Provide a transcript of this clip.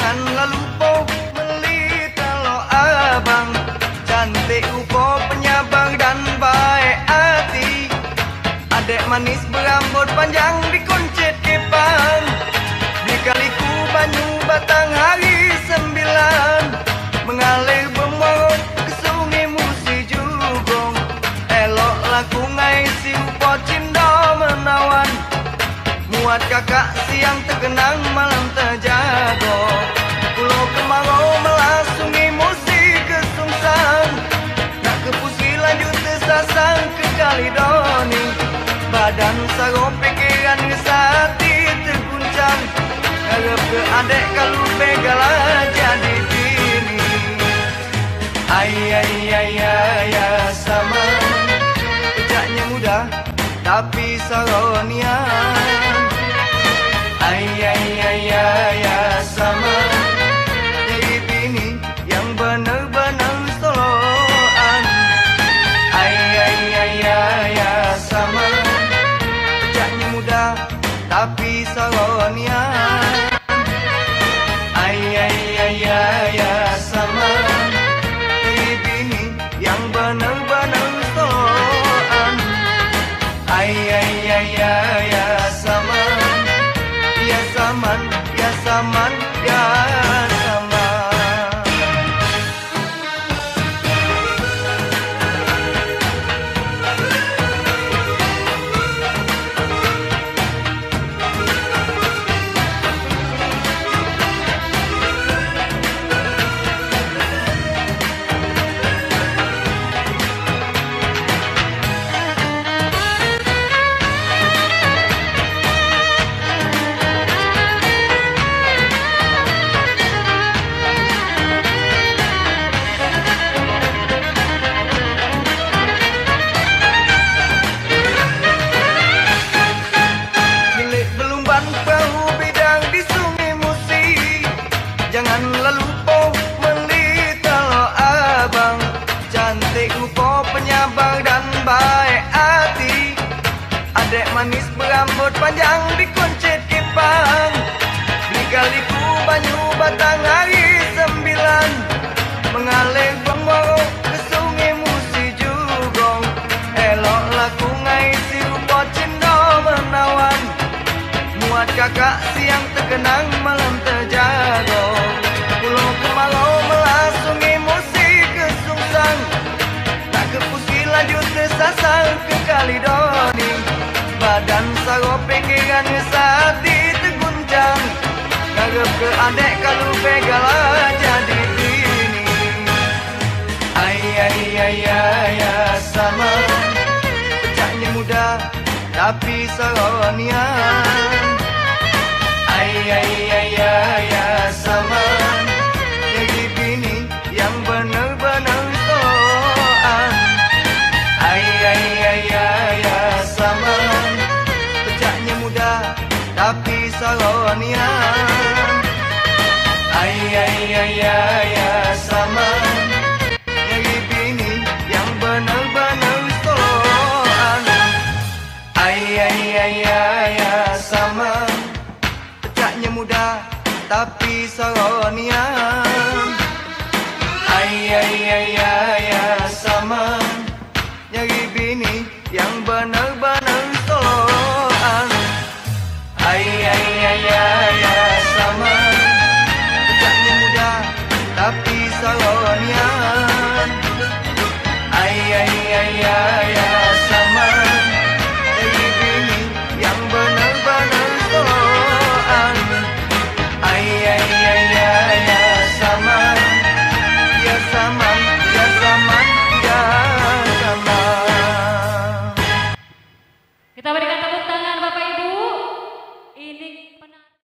Janganlah lupa beli kalau abang cantik upo penyabang dan baik hati. Adek manis berambut panjang dikuncit kepang. Dikaliku banyu batang hari 9 mengalir bermorot ke sungai Musi Jugong. Eloklah ku ngai si upo cindo menawan. Muat kakak siang terkenang malam terjago. Pulau kemarau melas sungai Musi kesungsang. Nak ke Pusi lanjut tersasang ke Kalidoni. Badan sarong pikiran ngesati terguncang. Ngarep ke adek kalau begala jadi bini. Ay ay ay ay sama. Kejaknya muda tapi saronian. Ay ay ay ay sama. Jadi bini yang bener-bener soloan. Ay ay ay ay sama. Kejaknya muda tapi saronian. Ay ay ay ay sama. Jadi bini yang bener-bener soloan. Ay ay ay ay sama. Ya zaman, ya zaman, ya zaman. Janganlah lupa beli kalau abang cantik upo penyabang dan baik hati. Adek manis berambut panjang dikuncit kepang. Dikaliku banyu batang hari 9 mengalir bermorok ke sungai Musi Jugong. Eloklah ku ngai si upo cindo menawan. Muat kakak siang terkenang malam terjago. Pulau kemarau melas sungai Musi kesungsang. Tak ke Pusi lanjut tersasar ke Kalidoni. Badan sarong pikiran ngesati terguncang. Ngarep ke adek kalau begala jadi bini. Ay ay ay ay sama. Pecahnya muda tapi saronian. Ay ay ay ay sama. Jadi bini yang bener-bener soan. Ay ay ay ay sama. Pecahnya muda tapi saronian. Ay ay ay ay sama. Jadi bini yang bener-bener soan. Ay ay ay ay sama. Pecahnya muda tapi saronian. Ay ay ay ay sama. Nyari bini yang bener-bener soloan. Ay ay ay ay sama. Pecahnya muda tapi saronian.